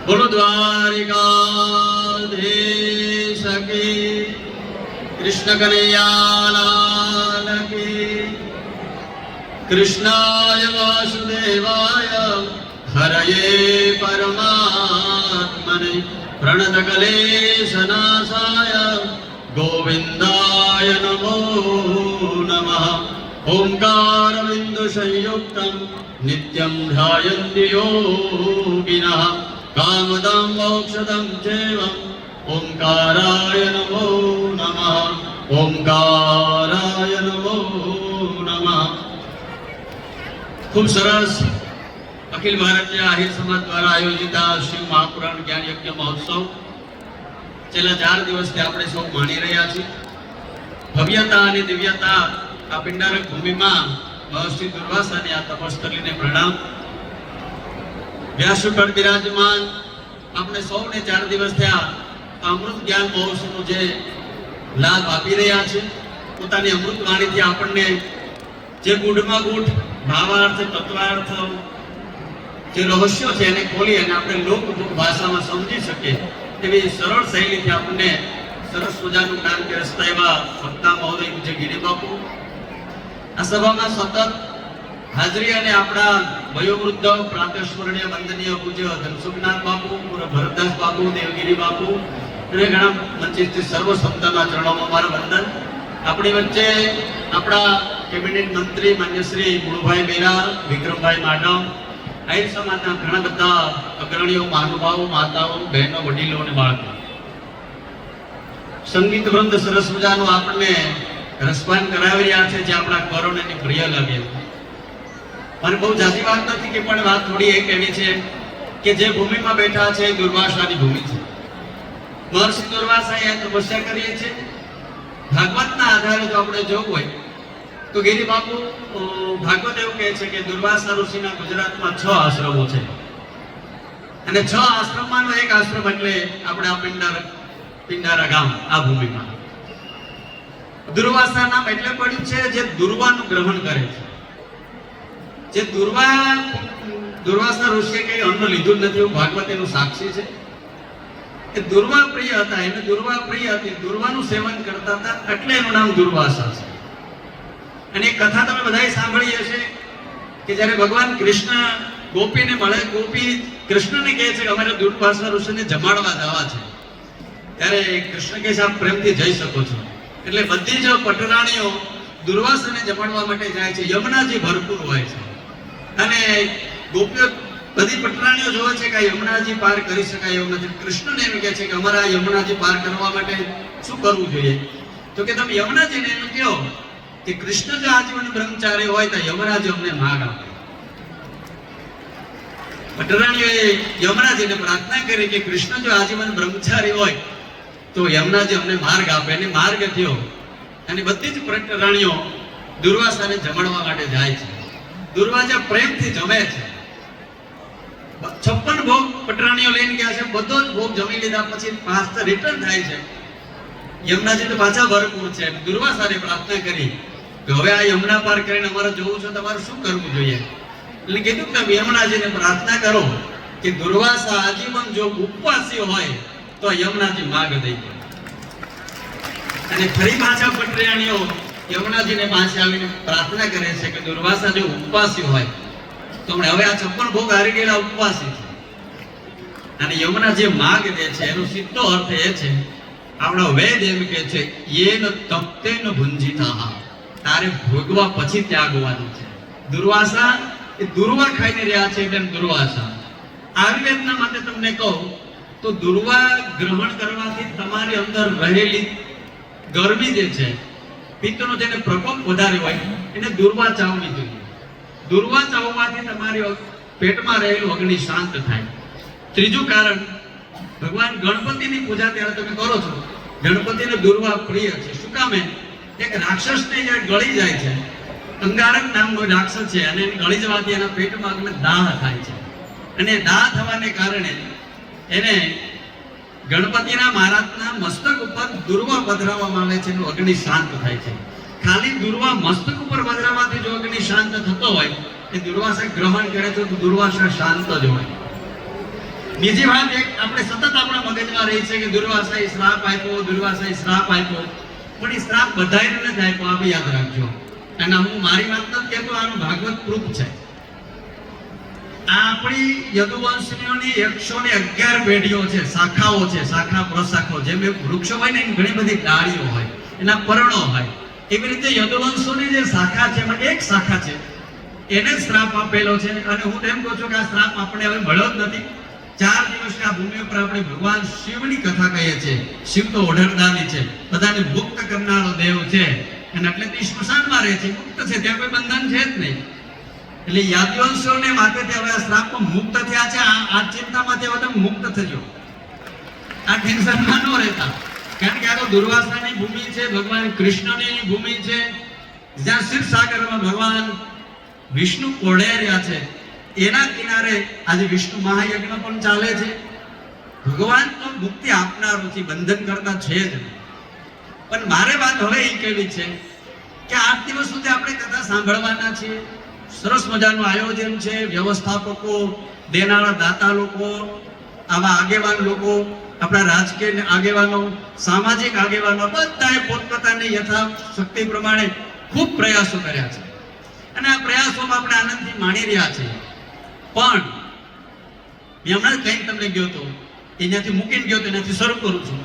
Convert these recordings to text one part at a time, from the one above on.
બોલો દ્વારિકાધીશ કી, કૃષ્ણ કનૈયા લાલ કી. કૃષ્ણાય વાસુદેવાય હરયે પરમાત્મને પ્રણત ક્લેશનાશાય ગોવિંદાય નમો નમઃ. ઓંકાર બિંદુ સંયુક્તમ નિત્યમ ધ્યાયન્તિ યોગિનઃ કામદં મોક્ષદં ચૈવં ઓંકારાય નમો નમઃ. ઓંકારાય નમો નમઃ. ખૂબ સરસ અખિલ ભારતીય આહિર સમાજ દ્વારા આયોજિત આ શિવ મહાપુરાણ જ્ઞાન યજ્ઞ મહોત્સવ છેલ્લા 4 દિવસથી આપણે સૌ માણી રહ્યા છીએ. ભવ્યતા અને દિવ્યતા આ પિંડારક ભૂમિમાં મહર્ષિ દુર્વાસાની આ તપસ્થલીને પ્રણામ. વ્યાસુકળ બિરાજમાન આપણે સૌને 4 દિવસ થયા અમૃત જ્ઞાન મહોત્સવનો જે લાભ આપી રહ્યા છે. પોતાની અમૃત વાણીથી આપણને જે ગુઢમાં ગુઢ ભાવાર્થ તત્વાર્થ જે રહસ્યો છે એને ખોલી અને આપણે લોકમુખ ભાષામાં સમજી શકીએ એવી સરળ શૈલીથી આપણને સરસ મજાનું જ્ઞાન પીરસતા એવા વક્તા મહોદય પૂજ્ય ગિરી બાપુ આ સભામાં સતત હાજરી અને આપણા વયોવૃદ્ધ પ્રાતસ્મરણીય વંદનીય પૂજ્ય ધનસુખનાથ બાપુ, પૂર્વ ભરતદાસ બાપુ, દેવગીરી બાપુ અને ઘણા મંચિત સર્વ સંતોના ચરણોમાં મારા વંદન. આપણી વચ્ચે આપણા કેબિનેટ મંત્રી માન્ય શ્રી મુળુભાઈ બેરા, વિક્રમભાઈ માડમ, આહિર સમાજના ઘણા બધા અગ્રણીઓ, મહાનુભાવો, માતાઓ, બહેનો, વડીલો અને બાળકો, સંગીત વૃંદ સરસ મજાનું આપણને રસપાન કરાવી રહ્યા છે જે આપણા કરોડની પ્રિય લાગે. મને બહુ જાજી વાત નથી કે પણ વાત થોડી એ કહેવી છે કે જે ભૂમિમાં બેઠા છે એ દુર્વાસાની ભૂમિ છે. મહર્ષિ દુર્વાસાએ તપસ્યા કરી છે. ભાગવતના આધારે જો આપણે જોવું હોય તો ગિરી બાપુ ભાગવત એવું કહે છે કે દુર્વાસા ઋષિના ગુજરાતમાં 6 આશ્રમો છે અને 6 આશ્રમમાંનો એક આશ્રમ એટલે આપણે આ પિંડારા ગામ, આ ભૂમિમાં દુર્વાસા નામ એટલે પડ્યું છે જે દુર્વાનું ગ્રહણ કરે છે. જે દુર્વાસા ઋષિએ કઈ અન્ન લીધું નથી એવું ભાગવત એનું સાક્ષી છે. એ દુર્વા પ્રિય હતા, એને દુર્વા પ્રિય હતી, દુર્વાનું સેવન કરતા હતા એટલે એનું નામ દુર્વાસા છે. અને એક કથા તમે બધાએ સાંભળી હશે કે જ્યારે ભગવાન કૃષ્ણ ગોપીને મળે, ગોપી કૃષ્ણને કહે છે કે અમારે દુર્વાસા ઋષિને જમાડવા જવા છે. ત્યારે કૃષ્ણ કહે છે આપ પ્રેમથી જઈ શકો છો. એટલે બધી જ પટરાણીઓ દુર્વાસાને જમાડવા માટે જાય છે. યમુનાજી ભરપૂર હોય છે અને ગોપીઓ બધી પટરાણીઓ જોવે છે કે યમુનાજી પાર કરી શકાય એવું નથી. કૃષ્ણને એમ કહે છે કે અમારા યમુનાજી પાર કરવા માટે શું કરવું જોઈએ? તો કે તમે યમુનાજીને એમ કહો કે કૃષ્ણ જો આજીવન બ્રહ્મચારી હોય તો યમરાજી અમને માર્ગ આપે. પટરાણીઓએ યમરાજીને પ્રાર્થના કરી કે કૃષ્ણ જો આજીવન બ્રહ્મચારી હોય તો યમરાજી અમને માર્ગ આપે. અને માર્ગ થયો અને બધી જ પટરાણીઓ દુર્વાસાને જમાડવા માટે જાય છે. દુર્વાસા પ્રેમથી જમે છે. 56 ભોગ પટરાણીઓ લઈને ગયા છે. બધો જ ભોગ જમી લીધા પછી પાછા રિટર્ન થાય છે. યમુનાજી તો પાછા ભરપૂર છે. દુર્વાસાને પ્રાર્થના કરી કે હવે આ યમુના પાર કરીને અમારે જોવું છે, તમારે શું કરવું જોઈએ? એટલે કીધું કે યમુનાજીને પ્રાર્થના કરો કે દુર્વાસા આજીવન જો ઉપવાસી હોય તો યમુનાજી માર્ગ દઈ દે. અને ફરી પાછા પટરાણીઓ યમુનાજીને પાસે આવીને પ્રાર્થના કરે છે કે દુર્વાસા જો ઉપવાસી હોય તો હવે આ 56 ભોગ હારી ગયેલા ઉપવાસી છે. અને યમુના જે માર્ગ દે છે એનો સીધો અર્થ એ છે, આપણો વેદ એમ કે છે યેન તપ્તેન ભુંજિતા, તારે ભોગવા પછી ત્યાગવાનું છે. દુર્વાસા એ દુર્વા ખાઈને રહ્યા છે એટલે દુર્વાસા. આયુર્વેદના માટે તમને કહું તો દુર્વા ગ્રહણ કરવાથી તમારી અંદર રહેલી ગરમી જે છે, પિત્તનો જેને પ્રકોપ વધારે હોય એને દુર્વા ચાવવી જોઈએ. દુર્વા ચાવવાથી તમારી પેટમાં રહેલું અગ્નિ શાંત થાય. ત્રીજું કારણ, ભગવાન ગણપતિની પૂજા ત્યારે તમે કરો છો, ગણપતિને દુર્વા પ્રિય છે. શું કામે? એક રાક્ષસને જે ગળી જાય છે, અંગારક નામનો રાક્ષસ છે, અને ગળી જવાથી એના પેટમાં અગ્નિ દાહ થાય છે. અને દાહ થવાને કારણે એને ગણપતિના મહારાજના મસ્તક ઉપર દુર્વા પધરાવવામાં આવે છે, એનું અગ્નિ શાંત થાય છે. ખાલી દુર્વા મસ્તક ઉપર પધરાવવાથી જો અગ્નિ શાંત થતો હોય એ દુર્વાસા ગ્રહણ કરે તો દુર્વાસા શાંત જ હોય. બીજી વાત એક આપણે સતત આપણા મગજમાં રહી છે કે દુર્વાસાએ શ્રાપ આપ્યો, દુર્વાસાએ શ્રાપ આપ્યો, પણ એ શ્રાપ બધાયને નથી આપ્યો, આ યાદ રાખજો. અને હું મારી વાત નથી કહેતો, આનું ભાગવત પ્રૂફ છે. આપણી યદુવંશીઓની 111 પેઢીઓ છે, શાખાઓ છે, શાખા પ્રશાખો. જેમ એક વૃક્ષ હોય ને એની ઘણી બધી ડાળીઓ હોય, એના પર્ણો હોય, એવી રીતે યદુવંશોની જે શાખા છે એમાં એક શાખા છે એને શ્રાપ આપેલો છે. અને હું એમ કહું છું કે આ શ્રાપ આપણે હવે મળ્યો જ નથી. 4 દિવસની આ ભૂમિ ઉપર આપણે ભગવાન શિવની કથા કહીએ છીએ. શિવ તો ઓઢણદારી છે, બધાને મુક્ત કરનારો દેવ છે, અને એટલે તે સ્મશાનમાં રહે છે, મુક્ત છે, ત્યાં કોઈ બંધન છે જ નહીં. એટલે યાદવંશોને માથેથી હવે આ શ્રાપમાં મુક્ત થયા છે. આ ચિંતામાંથી હવે તમે મુક્ત થજો, આ ટેન્શનમાં ન રહેતા. કારણ કે આ તો દુર્વાસાની ભૂમિ છે, ભગવાન કૃષ્ણની ભૂમિ છે, જ્યાં ક્ષીરસાગરમાં ભગવાન વિષ્ણુ ઓઢે રહ્યા છે. એના કિનારે આજે વિષ્ણુ મહાયજ્ઞ પણ ચાલે છે. ભગવાન તો મુક્તિ આપનારો છે, બંધન કરતા છે જ. પણ મારે વાત હવે એ કહેવી છે કે 8 દિવસ સુધી આપણે કથા સાંભળવાના છીએ. સરસ મજાનું આયોજન છે, વ્યવસ્થાપકો, દેનારા દાતા લોકો, આવા આગેવાન લોકો, આપણા રાજકીય આગેવાનો, સામાજિક આગેવાનો, બધાએ પોતપોતાની યથાશક્તિ પ્રમાણે ખૂબ પ્રયાસો કર્યા છે. અને આ પ્રયાસોમાં આપણે આનંદથી માણી રહ્યા છીએ. પણ મેં હમણાં કંઈક તમને ગયો હતો, એનાથી મૂકીને ગયો તો એનાથી શરૂ કરું છું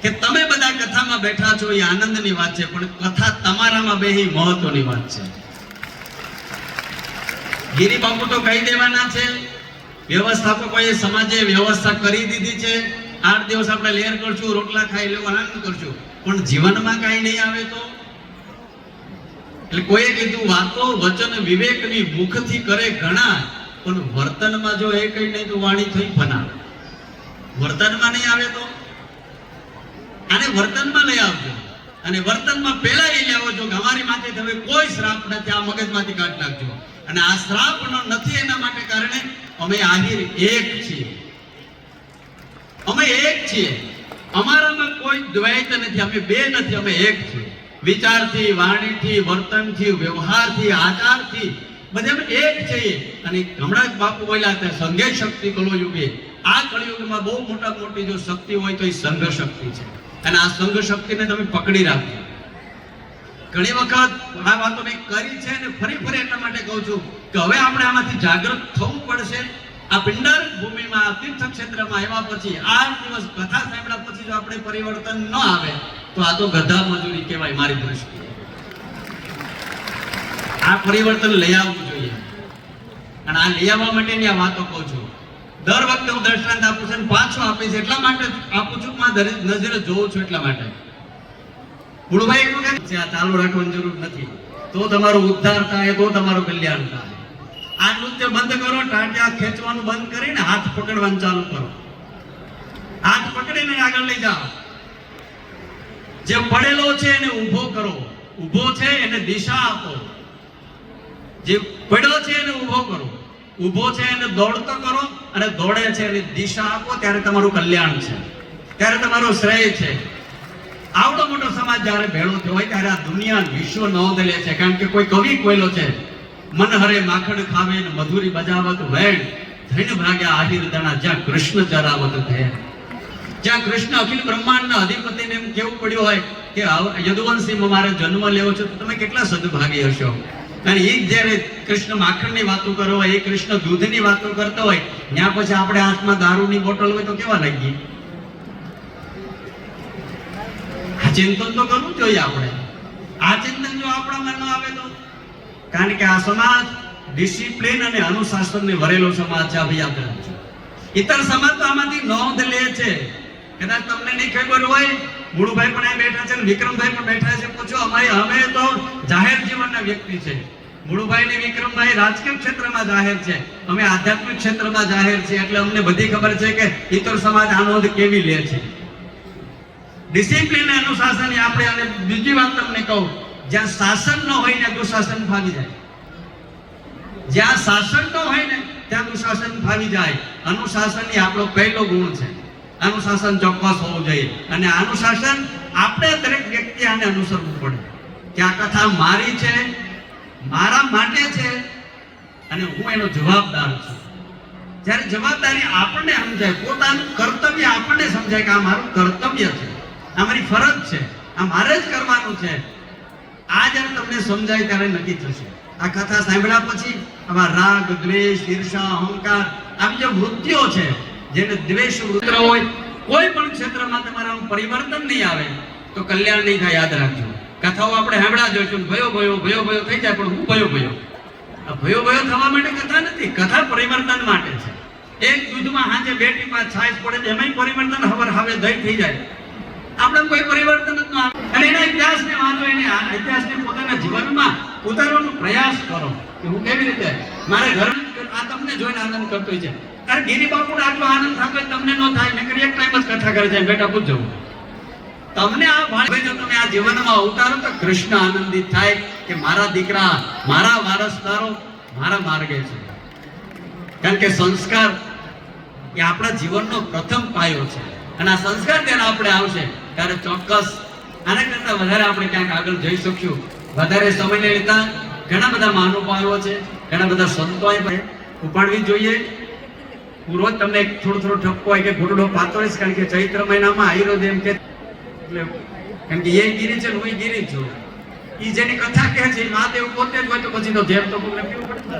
કે તમે બધા કથામાં બેઠા છો એ આનંદની વાત છે, પણ કથા તમારામાં બેહી મહત્વની વાત છે. ગિરી બાપુ તો કહી દેવાના છે, વ્યવસ્થાપકોએ સમાજે વ્યવસ્થા કરી દીધી છે. 8 દિવસ આપણે લેર કરશું, રોટલા ખાઈ લેવું, આનંદ કરશું, પણ જીવનમાં કાંઈ નહીં આવે તો. એટલે કોઈએ કીધું વાતો વચન વિવેકની મુખથી કરે ઘણા, પણ વર્તનમાં જો એ કઈ નહીં તો વાણી થઈ ફના. વર્તનમાં નહીં આવે તો આને વર્તનમાં લઈ આવજો. અને વર્તનમાં પહેલા એ લેવો છો કે અમારી માથે હવે કોઈ શ્રાપ નથી, આ મગજમાંથી કાઢી નાખજો. અને આ શ્રાપનો નથી એના માટે કારણે અમે આહિર એક છીએ, અમે એક છીએ. અમારામાં કોઈ દ્વૈત નથી, અમે બે નથી, અમે એક છીએ. વિચારથી, વાણીથી, વર્તનથી, વ્યવહારથી, આચારથી બધે અમે એક છીએ. અને હમણાં જ બાપુ બોલ્યા હતા સંઘે શક્તિ કળયુગે. આ કળયુગમાં બહુ મોટી જો શક્તિ હોય તો એ સંઘ શક્તિ છે. અને આ સંઘ શક્તિને તમે પકડી રાખજો. ઘણી વખત આ વાતો મેં કરી છે અને ફરી એટલા માટે કહું છું કે હવે આપણે આમાંથી જાગૃત થવું પડશે. આ પિંડાર ભૂમિમાં, તીર્થ ક્ષેત્રમાં આવ્યા પછી, 8 દિવસ કથા સાંભળ્યા પછી જો આપણે પરિવર્તન ન આવે તો આ તો ગધા મજૂરી કહેવાય મારી દ્રષ્ટિએ. આ પરિવર્તન લઈ આવવું જોઈએ. અને આ લઈ આવવા માટેની આ વાતો કહું છું. દર વખતે હું દ્રષ્ટાંત આપું છું, પાછો આપીશ એટલા માટે આપું છું, નજરે જોઉં છું એટલા માટે. ગુરુભાઈ એટલું કે આ ચાલુ રાખવાની જરૂર નથી, તો તમારો ઉદ્ધાર થાય, તો તમારું કલ્યાણ થાય. આ નૃત્ય બંધ કરો, ટાટિયા ખેંચવાનું બંધ કરીને હાથ પકડવાનું ચાલુ કરો. હાથ પકડીને આગળ લઈ જાઓ. જે પડેલો છે એને ઊભો કરો, ઊભો છે એને દિશા આપો. જે પડ્યો છે એને ઊભો કરો, ઊભો છે એને દોડતો કરો, અને દોડે છે એને દિશા આપો. ત્યારે તમારું કલ્યાણ છે, ત્યારે તમારો શ્રેય છે. આવડો મોટો સમાજ જ્યારે ભેળો થયો હોય ત્યારે આ દુનિયા વિશ્વ નોંધ લે છે. કારણ કે કોઈ કવિ કોયલો છે, મન હરે માખણ ખાવે ને મધુરી બજાવત વેણ, ધન ભાગ્યા આહિર દણા જ્યાં કૃષ્ણ ચરાવત થયા. જ્યાં કૃષ્ણ અખિલ બ્રહ્માંડના અધિપતિને એમ કેવું પડ્યું હોય કે યદુવંશીમાં મારે જન્મ લેવો છે, તો તમે કેટલા સદભાગી હશો. અને એ જ્યારે કૃષ્ણ માખણની વાતો કરો હોય, એ કૃષ્ણ દૂધની વાતો કરતો હોય, ત્યાં પછી આપણે હાથમાં દારૂની બોટલ હોય તો કેવા લાગીએ. આ ચિંતન તો કરવું જોઈએ આપણે. આ ચિંતન જો આપણામાં ન આવે તો, કારણ કે આ સમાજ ડિસિપ્લિન અને અનુશાસનને વરેલો સમાજ છે. અભિયાન છે. ઇતર સમાજ તો આમાંથી નોંધ લે છે. કદાચ તમને નહીં ખબર હોય, ગુરુભાઈ પણ અહીં બેઠા છે, વિક્રમભાઈ પણ બેઠા છે. પૂછો, અમે તો જાહેર જીવનના વ્યક્તિ છે. ગુરુભાઈ ને વિક્રમભાઈ રાજકીય ક્ષેત્રમાં જાહેર છે, અમે આધ્યાત્મિક ક્ષેત્રમાં જાહેર છે. એટલે અમને બધી ખબર છે કે ઇતર સમાજ આ નોંધ કેવી લે છે. ડિસિપ્લિન અનુશાસન આપણે. અને બીજી વાત તમને કહું, જ્યાં શાસન ન હોય ને દુશાસન ફાવી જાય. જ્યાં શાસન ન હોય ને ત્યાં દુશાસન ફાવી જાય. અનુશાસન એ આપણો પહેલો ગુણ છે. અનુશાસન ચોક્કસ હોવું જોઈએ. અને અનુશાસન આપણે દરેક વ્યક્તિ આને અનુસરવું પડે કે આ કથા મારી છે, મારા માટે છે, અને હું એનો જવાબદાર છું. જ્યારે જવાબદારી આપણને સમજાય, પોતાનું કર્તવ્ય આપણને સમજાય કે આ મારું કર્તવ્ય છે, આ મારી ફરજ છે, આ મારે જ કરવાનું છે, આ જ્યારે તમને સમજાય ત્યારે નક્કી થશે. આ કથા સાંભળ્યા પછી આવા રાગ, દ્વેષ, ઈર્ષા, અહંકાર આવી જે વૃત્તિઓ છે, જેને દ્વેષ વૃત્તિ હોય, કોઈ પણ ક્ષેત્રમાં તમારા પરિવર્તન નહીં આવે તો કલ્યાણ નહીં થાય. યાદ રાખજો. કથાઓ આપણે સાંભળ્યા જોઈશું, ભયો ભયો થઈ જાય, પણ હું ભયો આ ભયો થવા માટે કથા નથી, કથા પરિવર્તન માટે છે. એક દૂધમાં હાજે 2 ટીપા છાશ પડે એમાંય પરિવર્તન હવે દહીં થઈ જાય. આપણે કોઈ પરિવર્તન જ ન આવે. અને એના ઇતિહાસને વાંચો, એના ઇતિહાસને પોતાના જીવનમાં ઉતારવાનો પ્રયાસ કરો કે હું કેવી રીતે મારે ઘર આ તમને જોઈને આનંદ કરતો છે. અરે ગિરી બાપુને આટલો આનંદ થતો તમને ન થાય. મેં કરી એક ટાઈમ જ કથા કરે છે, બેટા પૂછજો તમને આ ભાઈ, જો તમે આ જીવનમાં ઉતારો તો કૃષ્ણ આનંદિત થાય કે મારા દીકરા, મારા વારસદારો મારા માર્ગે છે. કારણ કે સંસ્કાર એ આપણા જીવનનો પ્રથમ પાયો છે. અને આ સંસ્કાર જ્યારે આપણે આવશે ત્યારે ચોક્કસ આના કરતા વધારે આપણે ક્યાંક આગળ જઈ શકશું. વધારે સમયને લેતા ઘણા બધા મહાનુભાવો છે, ઘણા બધા સંતોએ ઉપાડવી જોઈએ. પૂરો તમને થોડો ઠપકો હોય કે ઘોડો પાતો છે, કારણ કે ચૈત્ર મહિનામાં આયરો એમ કે, એટલે કારણ કે એ ગીરી છે, હું ગીરી છું. એ જેની કથા કહે છે મહાદેવ પોતે જ હોય તો પછી તો જેમ તો કોઈને પીવું પડે,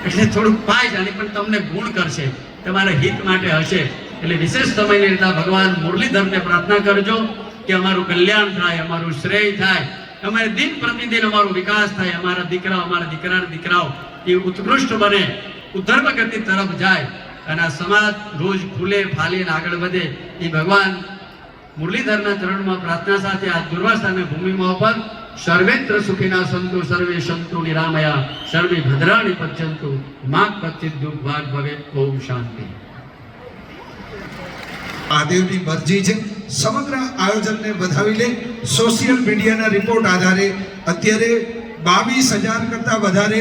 એટલે થોડુંક પાય જાણે પણ તમને ગુણ કરશે, તમારા હિત માટે હશે. એટલે વિશેષ સમય લેતા ભગવાન મુરલીધરને પ્રાર્થના કરજો કે અમારું કલ્યાણ થાય, અમારું શ્રેય થાય, અમારે દિન પ્રતિદિન અમારો વિકાસ થાય, અમારા દીકરા, અમારા દીકરાના દીકરાઓ એ ઉત્કૃષ્ટ બને, ઉત્તમ ગતિ તરફ જાય, અને આ સમાજ રોજ ફૂલે ફાલે આગળ વધે. એ ભગવાન મુરલીધરના ચરણમાં પ્રાર્થના સાથે આ દુર્વાસાની ભૂમિમાં ઉપર સર્વેત્ર સુખીના સંતુ, સર્વે સંતુ નિરામયા, સર્વે ભદ્રાણી પશ્યંતુ, મા કચ્ચિત દુઃખ ભાગ ભવે. ઓમ શાંતિ. મહાદેવની મરજી છે. સમગ્ર આયોજનને વધાવી લે. સોશિયલ મીડિયાના રિપોર્ટ આધારે અત્યારે 22,000 કરતા વધારે